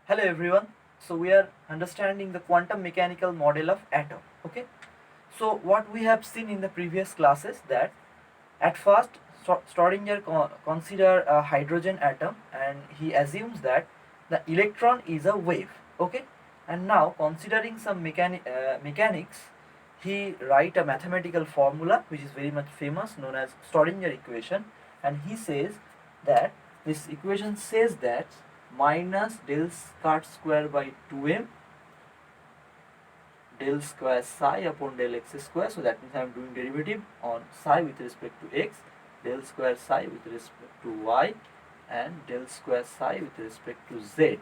Hello everyone. So we are understanding the quantum mechanical model of atom. Okay. So what we have seen in the previous classes that at first Schrodinger consider a hydrogen atom and he assumes that the electron is a wave. Okay. And now considering some mechanics, he write a mathematical formula which is very much famous known as Schrodinger equation, and he says that this equation says that minus del squared square by 2m del square psi upon del x square. So that means I am doing derivative on psi with respect to x, del square psi with respect to y, and del square psi with respect to z,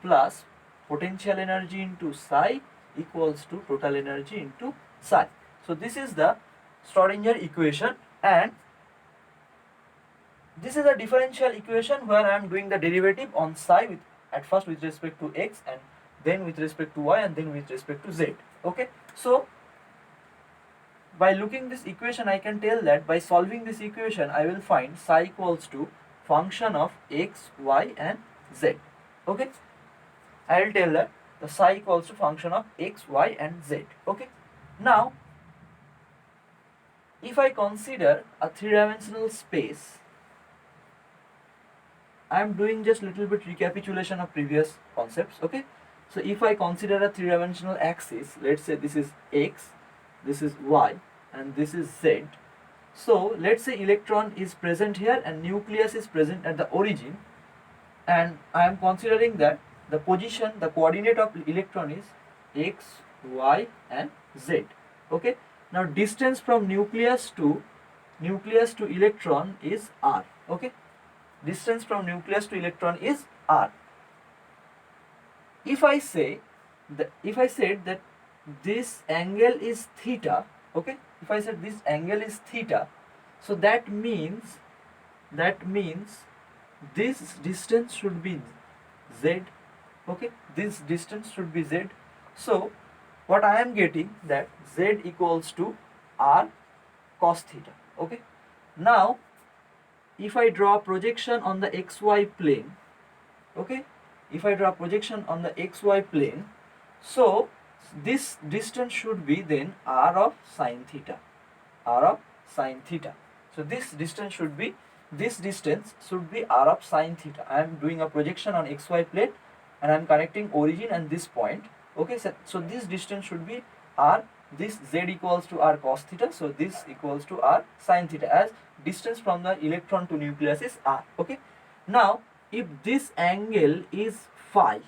plus potential energy into psi equals to total energy into psi. So this is the Schrodinger equation, and this is a differential equation where I am doing the derivative on psi with at first with respect to x, and then with respect to y, and then with respect to z. Okay, so by looking this equation I can tell that by solving this equation I will find psi equals to function of x, y and z. Okay, I will tell that the psi equals to function of x, y and z. Okay, now if I consider a three-dimensional space, I am doing just little bit recapitulation of previous concepts. Okay, so if I consider a three-dimensional axis, let's say this is x, this is y and this is z. So let's say electron is present here and nucleus is present at the origin, and I am considering that the position, the coordinate of electron is x, y and z. Okay, now distance from nucleus to electron is r. Okay, distance from nucleus to electron is r. If I said that this angle is theta, okay, if I said this angle is theta, so that means this distance should be z. Okay, this distance should be z. So what I am getting that z equals to r cos theta. Okay, now if I draw a projection on the xy plane, okay, if I draw a projection on the xy plane, so this distance should be then r of sine theta, r of sine theta. So this distance should be r of sine theta. I am doing a projection on xy plane and I am connecting origin and this point. Okay, so this distance should be r, this z equals to r cos theta, so this equals to r sine theta, as distance from the electron to nucleus is r. Okay, now if this angle is phi,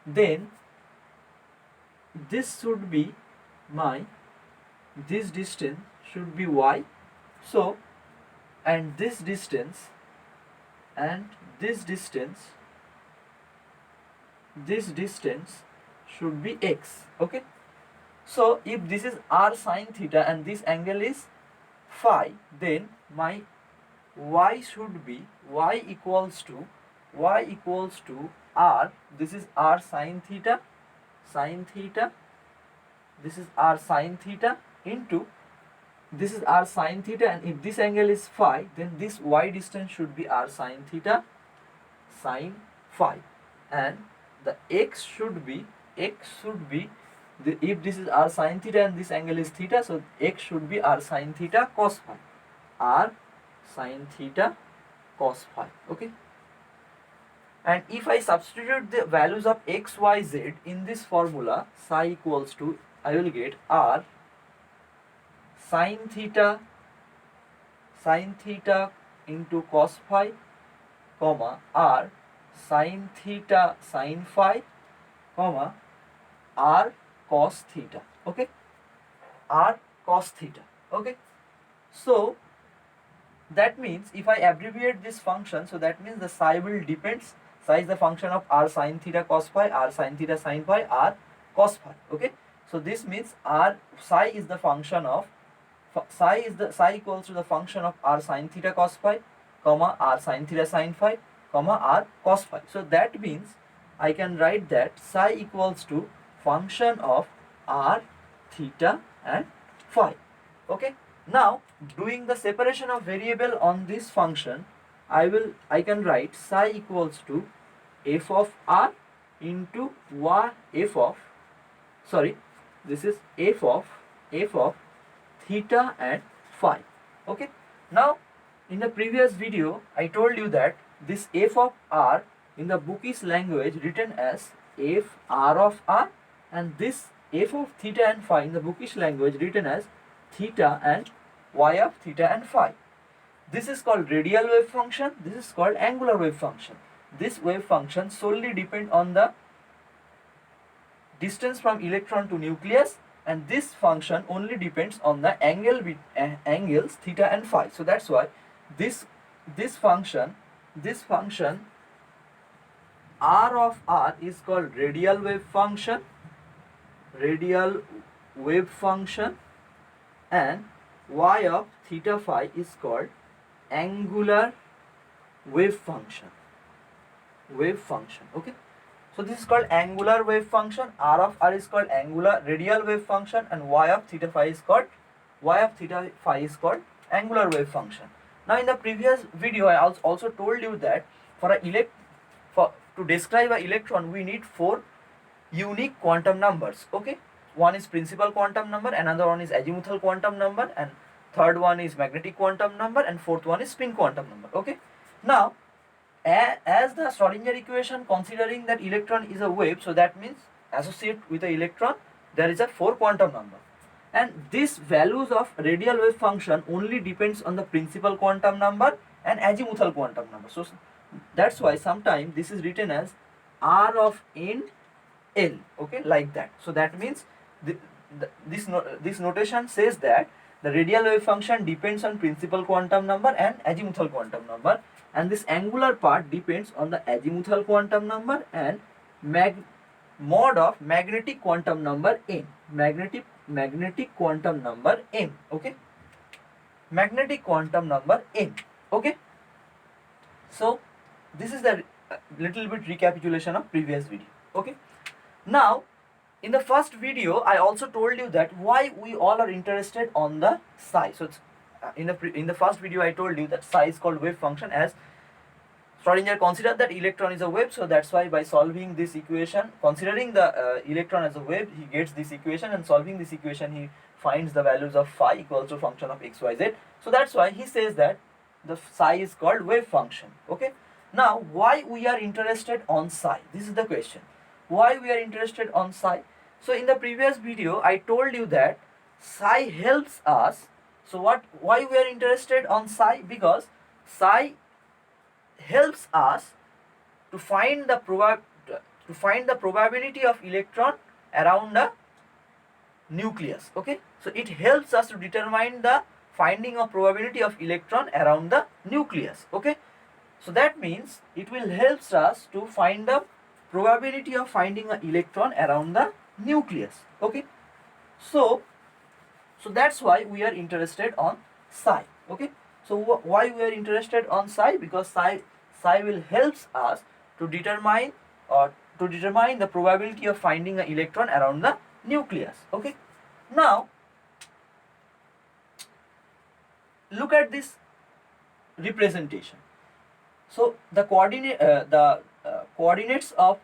then this should be this distance should be y. So and this distance should be x. Okay, so if this is r sine theta and this angle is phi, then my y should be y equals to r, this is r sine theta, this is r sine theta into this is r sine theta, and if this angle is phi, then this y distance should be r sine theta sine phi, and the x should be if this is r sine theta and this angle is theta, so x should be r sine theta cos phi, r sine theta cos phi. Okay, and if I substitute the values of x, y, z in this formula, psi equals to, I will get r sine theta into cos phi, comma r sine theta sine phi, comma r cos theta. Okay, r cos theta. Okay, so that means if I abbreviate this function, so that means the psi will depends, psi is the function of r sine theta cos phi, r sine theta sine phi, r cos phi. Okay, so this means r psi is the function of psi equals to the function of r sine theta cos phi, comma r sine theta sine phi, comma r cos phi. So that means I can write that psi equals to function of r, theta and phi. Okay, now doing the separation of variable on this function, I can write psi equals to f of r into y f of, sorry, this is f of theta and phi. Okay, now in the previous video I told you that this f of r in the bookish language written as f r of r, and this f of theta and phi in the bookish language written as theta and y of theta and phi. This is called radial wave function, this is called angular wave function. This wave function solely depend on the distance from electron to nucleus, and this function only depends on the angles theta and phi. So that's why this function r of r is called radial wave function, and y of theta phi is called angular wave function. Okay, so this is called angular wave function. R of r is called angular radial wave function, and y of theta phi is called angular wave function. Now in the previous video I also told you that to describe an electron we need 4 unique quantum numbers. Okay, one is principal quantum number, another one is azimuthal quantum number, and third one is magnetic quantum number, and fourth one is spin quantum number. Okay, now as the Schrodinger equation considering that electron is a wave, so that means associated with the electron there is a 4 quantum number, and these values of radial wave function only depends on the principal quantum number and azimuthal quantum number. So that's why sometimes this is written as r of n l. Okay, like that. So that means this notation says that the radial wave function depends on principal quantum number and azimuthal quantum number, and this angular part depends on the azimuthal quantum number and mod of magnetic quantum number m. Magnetic quantum number m. Okay, magnetic quantum number m. Okay, so this is the little bit recapitulation of previous video. Okay, now in the first video I also told you that why we all are interested on the psi. So it's, in the first video I told you that psi is called wave function, as Schrodinger considered that electron is a wave, so that's why by solving this equation, considering the electron as a wave, he gets this equation, and solving this equation he finds the values of phi equals to function of x, y, z. So that's why he says that the psi is called wave function. Okay, now why we are interested on psi? This is the question. Why we are interested on psi? So in the previous video I told you that psi helps us. So why we are interested on psi? Because psi helps us to find the probability of electron around the nucleus. Okay, so it helps us to determine the finding of probability of electron around the nucleus. Okay, so that means it will help us to find the probability of finding an electron around the nucleus. Okay, so that's why we are interested on psi. Okay, so why we are interested on psi? Because psi will helps us to determine the probability of finding an electron around the nucleus. Okay, now look at this representation. So the coordinates of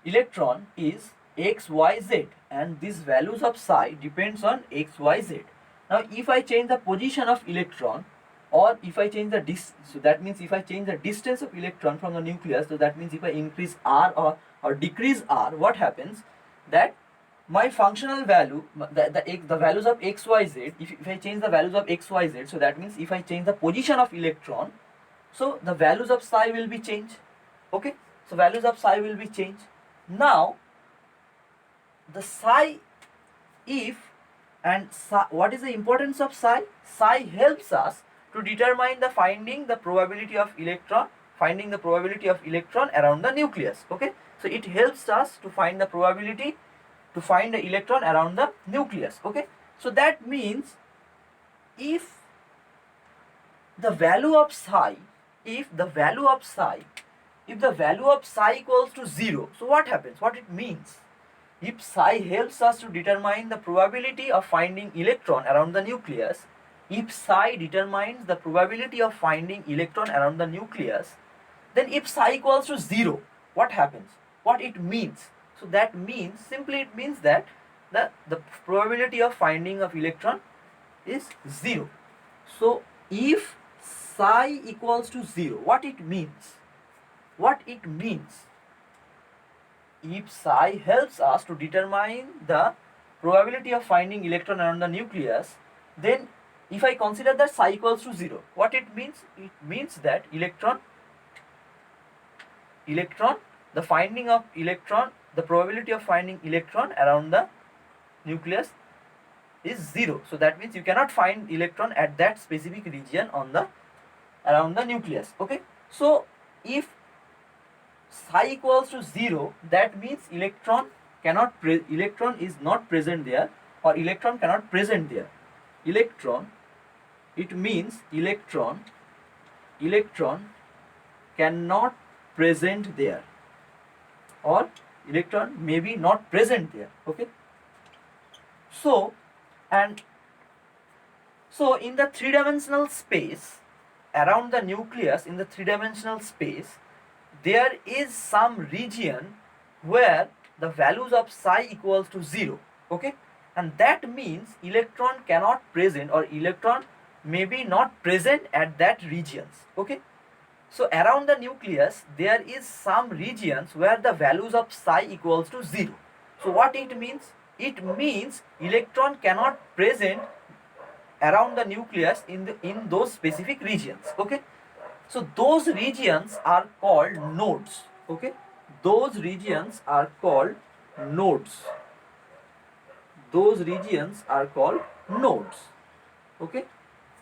electron is x, y, z, and these values of psi depends on x, y, z. Now if I change the position of electron, or if I change the so that means if I change the distance of electron from the nucleus, so that means if I increase r or decrease r, what happens? That my functional value, the values of x, y, z, if I change the values of x, y, z, so that means if I change the position of electron, so the values of psi will be changed. Okay, so values of psi will be changed. Now the psi, what is the importance of psi? Psi helps us to determine finding the probability of electron around the nucleus. Okay, so it helps us to find the probability to find the electron around the nucleus. Okay, so that means if the value of psi equals to 0, so what happens? What it means? If psi helps us to determine the probability of finding electron around the nucleus, if psi determines the probability of finding electron around the nucleus, then if psi equals to 0, what happens, what it means. So that means, simply it means that the probability of finding of electron is 0. So if psi equals to 0, what it means, what it means, if psi helps us to determine the probability of finding electron around the nucleus, then if I consider that psi equals to 0, what it means, it means that electron, the finding of electron, the probability of finding electron around the nucleus is 0. So that means you cannot find electron at that specific region on the around the nucleus. Okay, so if psi equals to 0, that means electron is not present there, or electron cannot present there. Electron, it means electron cannot present there, or electron may be not present there. Okay, so and so in the three-dimensional space around the nucleus, in the three-dimensional space, there is some region where the values of psi equals to 0. Okay, and that means electron cannot present, or electron may be not present at that regions. Okay, so around the nucleus there is some regions where the values of psi equals to 0. So what it means, it means electron cannot present around the nucleus in those specific regions. Okay, so those regions are called nodes. Okay, those regions are called nodes. Those regions are called nodes. Okay,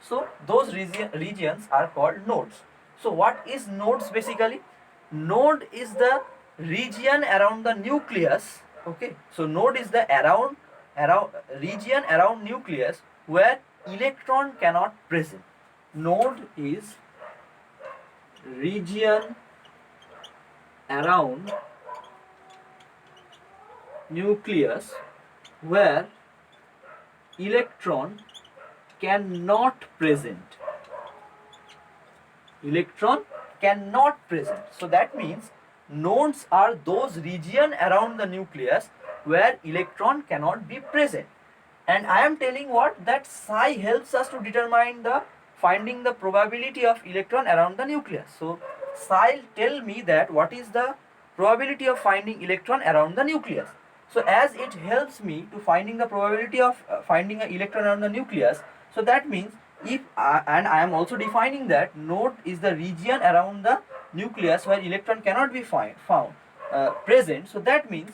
so those regions are called nodes. So what is nodes basically? Node is the region around the nucleus. Okay, so node is the around region around nucleus where electron cannot present. Node is region around nucleus where electron cannot present. Electron cannot present. So that means nodes are those region around the nucleus where electron cannot be present. And I am telling what, that psi helps us to determine the finding the probability of electron around the nucleus. So psi tell me that what is the probability of finding electron around the nucleus. So as it helps me to finding the probability of finding an electron around the nucleus, so that means if and I am also defining that node is the region around the nucleus where electron cannot be found present. So that means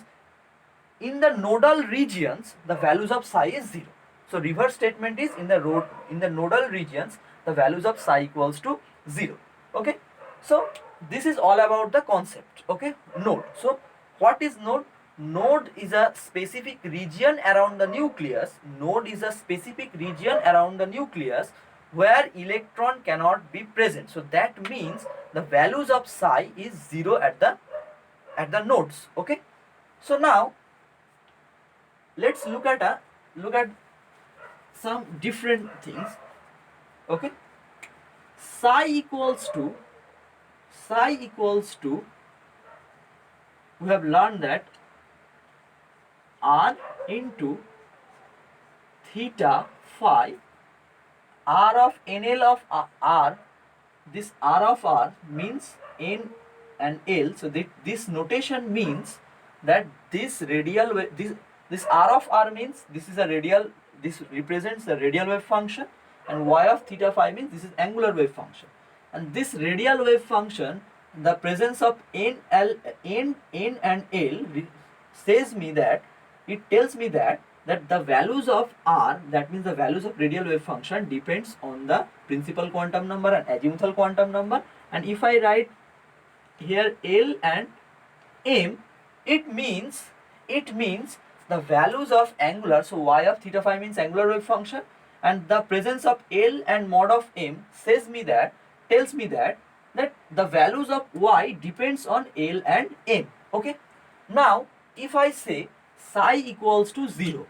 in the nodal regions the values of psi is 0. So reverse statement is in the nodal regions the values of psi equals to 0. Okay, so this is all about the concept. Okay, node. So what is node? Node is a specific region around the nucleus. Node is a specific region around the nucleus where electron cannot be present. So that means the values of psi is 0 at the nodes. Okay, so now let's look at some different things. Okay, psi equals to we have learned that r into theta phi, r of nl of r, this r of r means n and l. So this notation means that this radial wave, this r of r means this is a radial, this represents the radial wave function, and y of theta phi means this is angular wave function. And this radial wave function, the presence of n and l says me that, it tells me that the values of r, that means the values of radial wave function, depends on the principal quantum number and azimuthal quantum number. And if I write here l and m, it means the values of angular, so y of theta phi means angular wave function, and the presence of l and mod of m tells me that the values of y depends on l and m. Okay, now if I say psi equals to 0,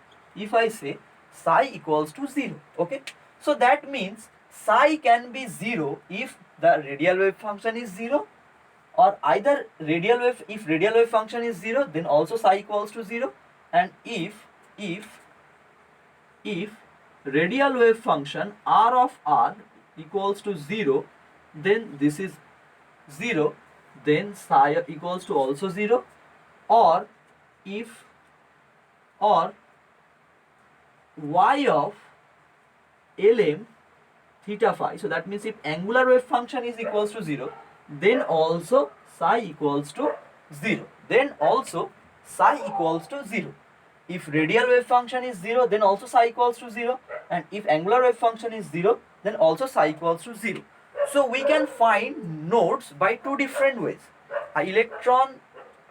okay, so that means psi can be 0 if the radial wave function is 0, or either radial wave, if radial wave function is 0, then also psi equals to 0, and if radial wave function r of r equals to 0, then this is 0, then psi equals to also 0, or if or y of lm theta phi, so that means if angular wave function is equals to 0, then also psi equals to 0, then also psi equals to 0. If radial wave function is 0, then also psi equals to 0, and if angular wave function is 0, then also psi equals to 0. So we can find nodes by two different ways. An electron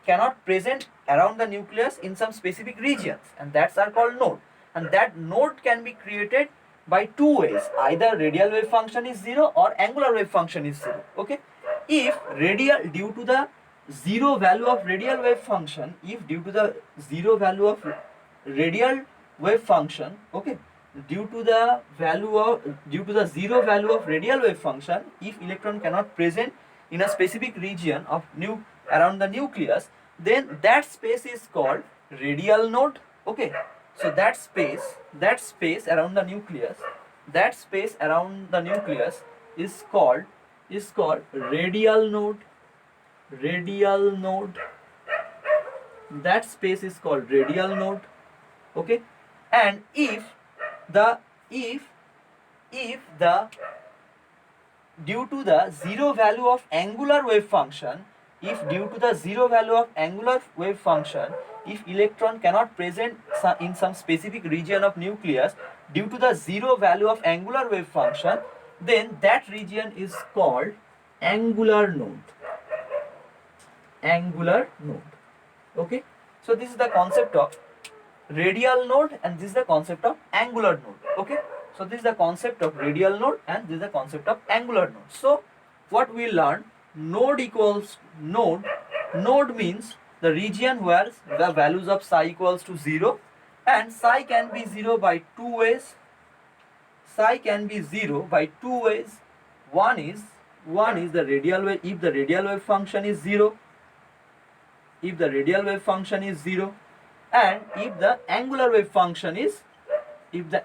cannot present around the nucleus in some specific regions, and that's are called node, and that node can be created by two ways. Either radial wave function is 0 or angular wave function is 0. Okay, if radial, due to the zero value of radial wave function, if due to the zero value of radial wave function, okay, due to the zero value of radial wave function, if electron cannot present in a specific region of around the nucleus, then that space is called radial node. Okay, so that space around the nucleus, is called radial node. That space is called radial node. Okay, and if the due to the zero value of angular wave function, if electron cannot present in some specific region of nucleus due to the zero value of angular wave function, then that region is called angular node. Okay, so this is the concept of radial node, and this is the concept of angular node. Okay, so this is the concept of radial node, and this is the concept of angular node. So what we learned, node means the region where the values of psi equals to 0, and psi can be 0 by two ways. One is the radial wave. If the radial wave function is 0, and if the angular wave function is 0. If the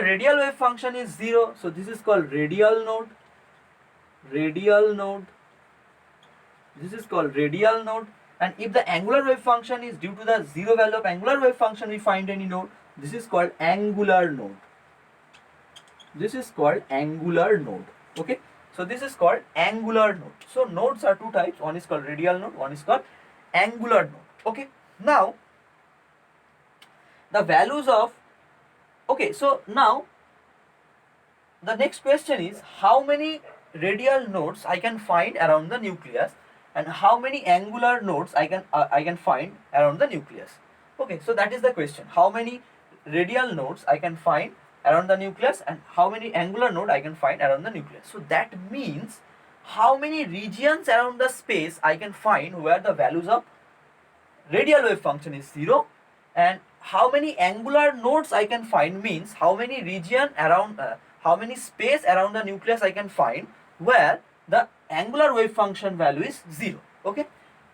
radial wave function is 0, so this is called radial node. This is called radial node. And if the angular wave function is, due to the zero value of angular wave function, we find any node, this is called angular node. Okay, so this is called angular node. So nodes are two types, one is called radial node, one is called angular node. Okay, now the values of, okay, so now the next question is, how many radial nodes I can find around the nucleus, and how many angular nodes I can find around the nucleus. Okay, so that is the question, how many radial nodes I can find around the nucleus, and how many angular node I can find around the nucleus. So that means how many regions around the space I can find where the values of radial wave function is 0, and how many angular nodes I can find means how many space around the nucleus I can find where the angular wave function value is 0. Okay,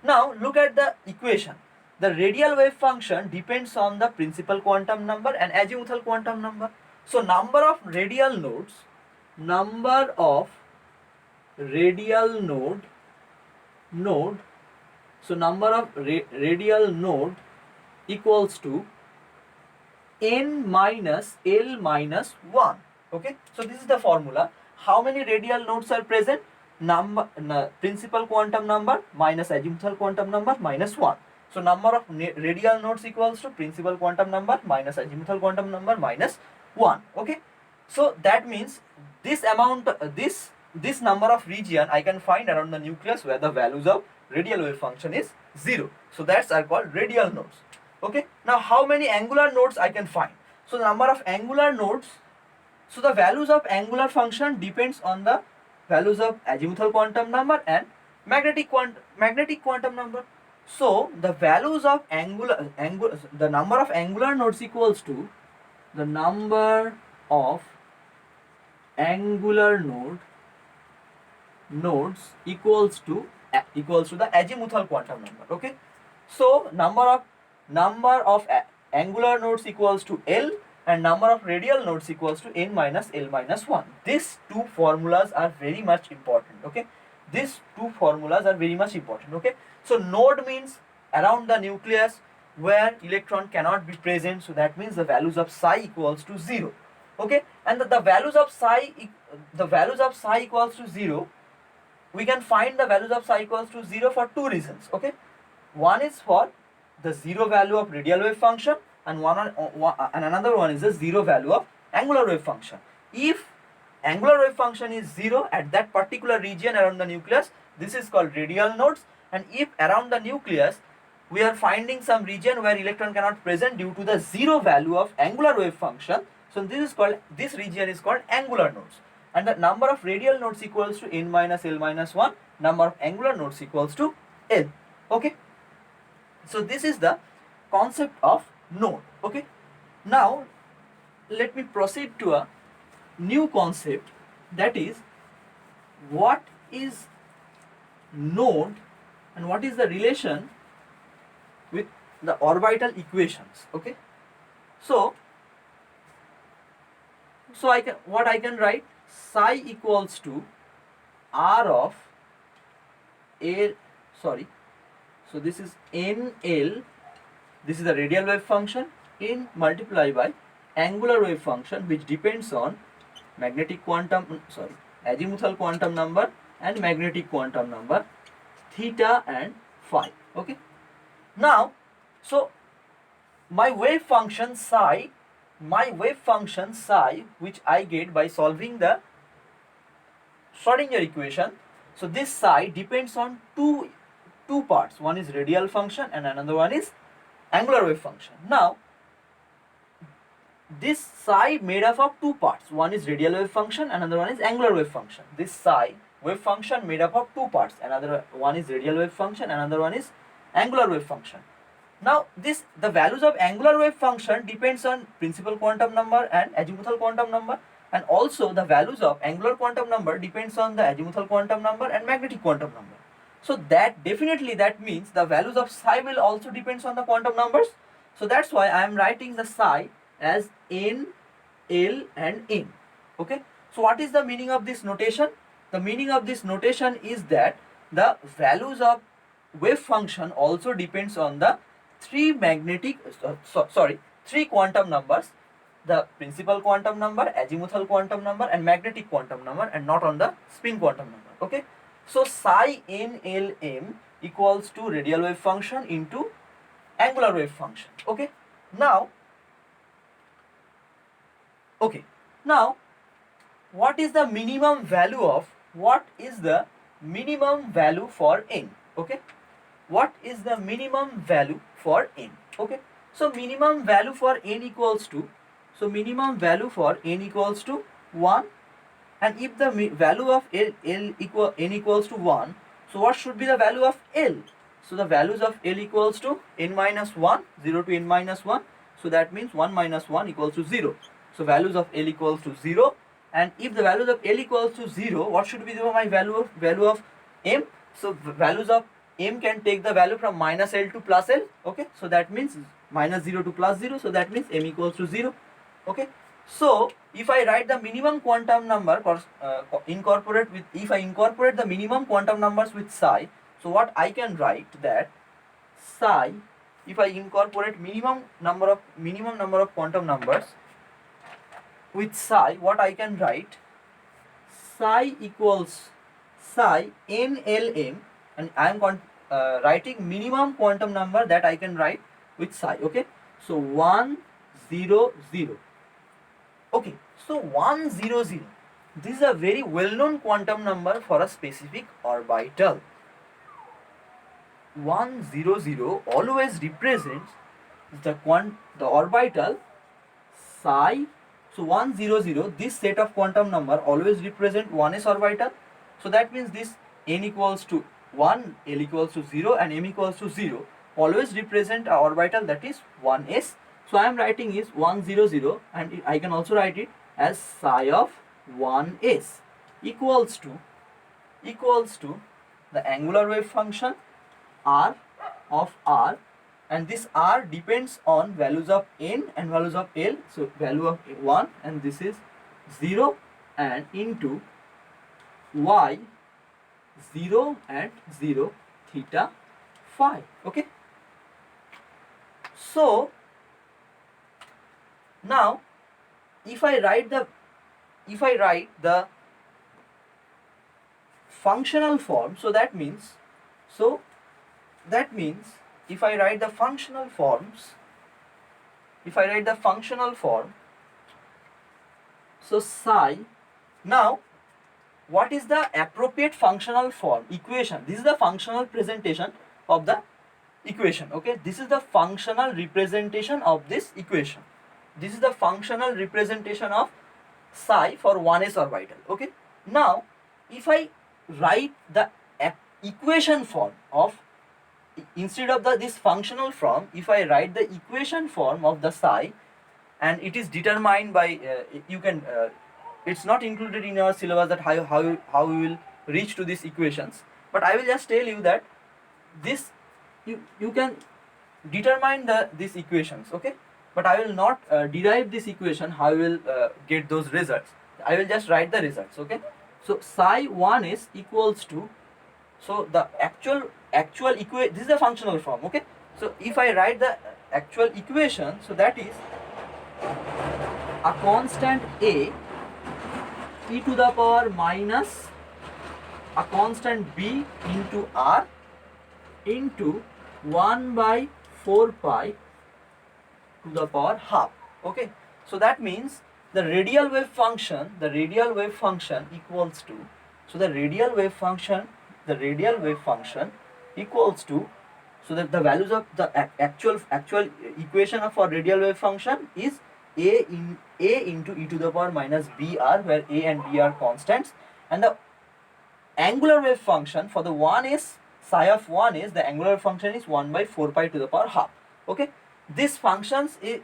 now look at the equation. The radial wave function depends on the principal quantum number and azimuthal quantum number. So number of radial nodes equals to n minus L minus 1. Okay, so this is the formula. How many radial nodes are present? Principal quantum number minus azimuthal quantum number minus 1. So number of radial nodes equals to principal quantum number minus azimuthal quantum number minus 1. Okay, so that means this number of region I can find around the nucleus where the values of radial wave function is 0. So that's are called radial nodes. Okay, now how many angular nodes I can find? So the number of angular nodes, so the values of angular function depends on the values of azimuthal quantum number and magnetic quantum number. So the values of the number of angular nodes equals to the number of angular node nodes equals to the azimuthal quantum number. Okay, so number of angular nodes equals to L, and number of radial nodes equals to n minus L minus 1. These two formulas are very much important. Okay, these two formulas are very much important. Okay, so node means around the nucleus where electron cannot be present, so that means the values of psi equals to 0. Okay, and the values of psi equals to 0, we can find the values of psi equals to 0 for two reasons. Okay, one is for the zero value of radial wave function, and another one is the zero value of angular wave function. If angular wave function is 0 at that particular region around the nucleus, this is called radial nodes. And if around the nucleus we are finding some region where electron cannot present due to the zero value of angular wave function, so this region is called angular nodes. And the number of radial nodes equals to n minus L minus 1, number of angular nodes equals to L. Okay, so this is the concept of node. Okay, now let me proceed to a new concept, that is what is node and what is the relation with the orbital equations. Okay, so I can write psi equals to r of a, sorry, so this is NL, this is the radial wave function, in multiply by angular wave function, which depends on azimuthal quantum number and magnetic quantum number, theta and phi. Okay, now so my wave function psi, which I get by solving the Schrodinger equation, so this psi depends on two parts. One is radial function and another one is angular wave function. Now this psi made up of two parts. One is radial wave function, another one is angular wave function. This psi wave function made up of two parts. Another one is radial wave function, another one is angular wave function. Now the values of angular wave function depends on principal quantum number and azimuthal quantum number, and also the values of angular quantum number depends on the azimuthal quantum number and magnetic quantum number. So that means the values of psi will also depends on the quantum numbers. So that's why I am writing the psi as n, L and m. Okay, so what is the meaning of this notation? The meaning of this notation is that the values of wave function also depends on the three quantum numbers: the principal quantum number, azimuthal quantum number and magnetic quantum number, and not on the spin quantum number. Okay, so psi n, L, m equals to radial wave function into angular wave function. Okay, now what is the minimum value for n? Okay, what is the minimum value for n? Okay, so minimum value for n equals to 1, and if the value of n equals to 1, so what should be the value of L? So the values of L equals to n minus 1, 0 to n minus 1, so that means 1 minus 1 equals to 0. So values of L equals to 0, and if the values of L equals to 0, what should be my value of m? So values of m can take the value from minus L to plus L. Okay, so that means minus 0 to plus 0, so that means m equals to 0. Okay, so if I write the minimum quantum number if I incorporate the minimum quantum numbers with psi, so what I can write that psi, if I incorporate minimum number of quantum numbers with psi, what I can write, psi equals psi NLM, and I am writing minimum quantum number that I can write with psi. Okay, so 1 0 0. Okay, so 1 0 0, this is a very well known quantum number for a specific orbital. 1 0 0 always represents the orbital psi. So 1 0 0, this set of quantum number always represent 1s orbital. So that means this n equals to 1, L equals to 0 and m equals to 0 always represent a orbital that is 1s. So I am writing is 1 0 0, and I can also write it as psi of 1s equals to equals to the angular wave function r of r, and this r depends on values of n and values of l. So value of 1, and this is 0, and into y 0 and 0 theta phi. Okay, so now if I write the functional form, so that means if I write the functional form, so psi, now what is the appropriate functional form equation? This is the functional presentation of the equation. Okay, this is the functional representation of this equation. This is the functional representation of psi for 1s orbital. Okay, now if I write the equation form of, instead of this functional form, if I write the equation form of the psi, and it is determined by you can it's not included in your syllabus that how we will reach to these equations, but I will just tell you that this you can determine these equations. Okay, but I will not derive this equation how I will get those results. I will just write the results. Okay, so psi 1 is equals to, so the actual equation, this is the functional form. Okay, so if I write the actual equation, so that is a constant a e to the power minus a constant b into r into 1 by 4 pi to the power half. Okay, so that means the radial wave function equals to, so the radial wave function equals to, so that the values of the actual equation of our radial wave function is a into e to the power minus br, where a and b are constants, and the angular wave function for the 1 is psi of 1 is, the angular function is 1 by 4 pi to the power half. Okay, these functions the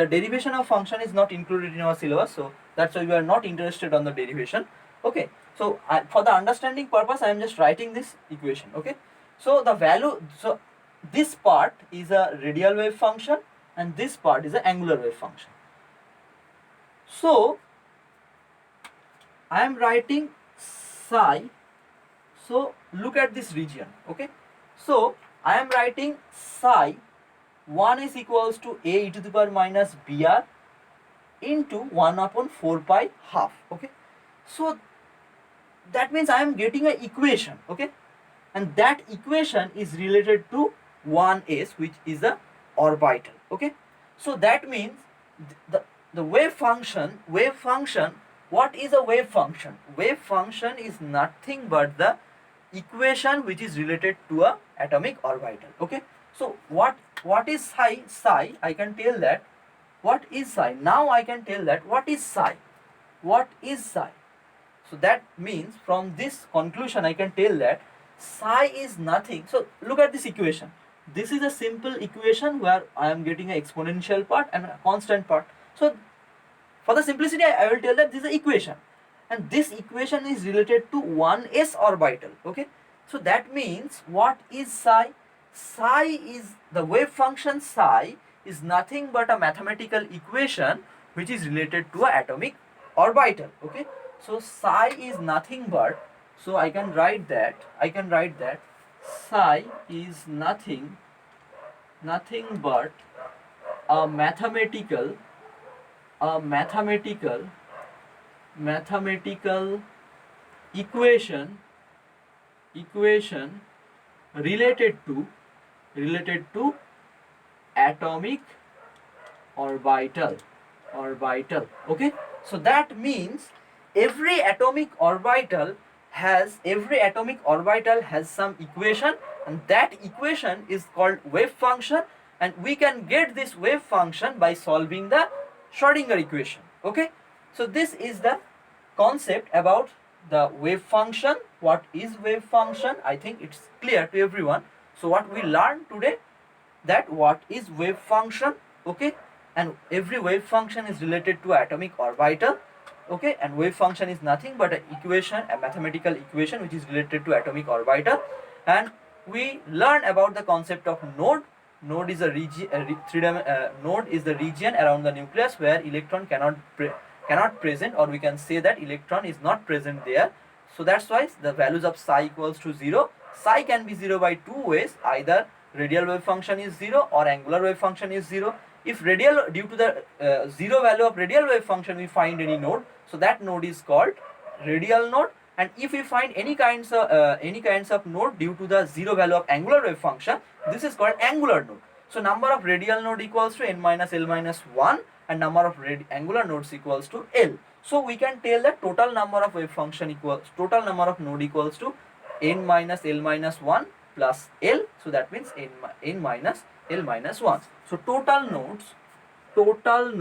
derivation of function is not included in our syllabus, so that's why we are not interested on the derivation. Okay, so for the understanding purpose I am just writing this equation. Okay, so the value, so this part is a radial wave function and this part is an angular wave function. So I am writing psi, so look at this region. Okay, so I am writing psi 1 is equals to a e to the power minus br into 1 upon 4 pi half. Okay, so that means I am getting an equation. Okay, and that equation is related to 1s, which is a orbital. Okay, so that means the wave function, what is a wave function? Wave function is nothing but the equation which is related to a atomic orbital. Okay, so what is psi? I can tell that what is psi. Now I can tell that what is psi. So that means from this conclusion I can tell that psi is nothing. So look at this equation. This is a simple equation where I am getting an exponential part and a constant part. So for the simplicity I will tell that this is an equation, and this equation is related to 1s orbital. Okay, so that means what is psi? Psi is the wave function. Psi is nothing but a mathematical equation which is related to an atomic orbital. Okay, so psi is nothing but, so I can write that psi is nothing but a mathematical equation related to atomic orbital. Okay, so that means every atomic orbital has some equation, and that equation is called wave function, and we can get this wave function by solving the Schrodinger equation. Okay, so this is the concept about the wave function. What is wave function? I think it's clear to everyone. So what we learned today, that what is wave function. Okay, and every wave function is related to atomic orbital. Okay, and wave function is nothing but an equation, a mathematical equation which is related to atomic orbital. And we learn about the concept of node. Node is a region, node is the region around the nucleus where electron cannot present, or we can say that electron is not present there. So that's why the values of psi equals to 0. Psi can be 0 by two ways, either radial wave function is 0 or angular wave function is 0. If radial, due to the 0 value of radial wave function we find any node, so that node is called radial node. And if we find any kinds of node due to the 0 value of angular wave function, this is called angular node. So number of radial node equals to n minus l minus 1, and number of angular nodes equals to L. So we can tell that total number of wave function equals, total number of node equals to n minus l minus 1 plus L. So that means n minus l minus 1. So total nodes, total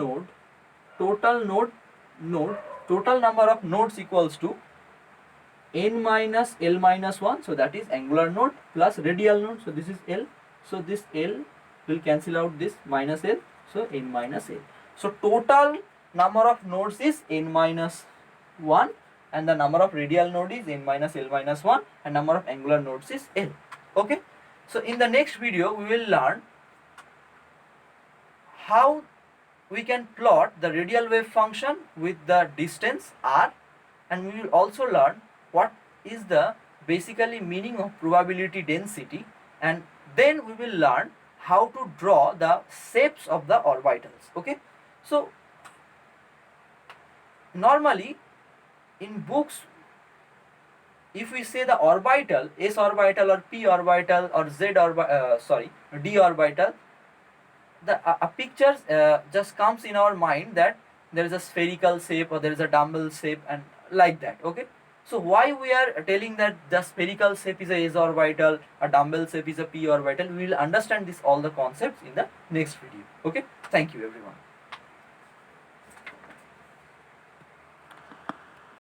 number of nodes equals to n minus l minus 1, so that is angular node, plus radial node, so this is L. So this L will cancel out this minus L, so n minus L. So total number of nodes is n minus 1, and the number of radial node is n minus l minus 1, and number of angular nodes is L. Okay, so in the next video we will learn how we can plot the radial wave function with the distance r, and we will also learn what is the basically meaning of probability density, and then we will learn how to draw the shapes of the orbitals. Okay, so normally in books, if we say the orbital, s orbital or p orbital or d orbital, the a picture just comes in our mind that there is a spherical shape or there is a dumbbell shape and like that. Okay, so why we are telling that the spherical shape is a s orbital, a dumbbell shape is a p orbital, we will understand this all the concepts in the next video. Okay, thank you everyone.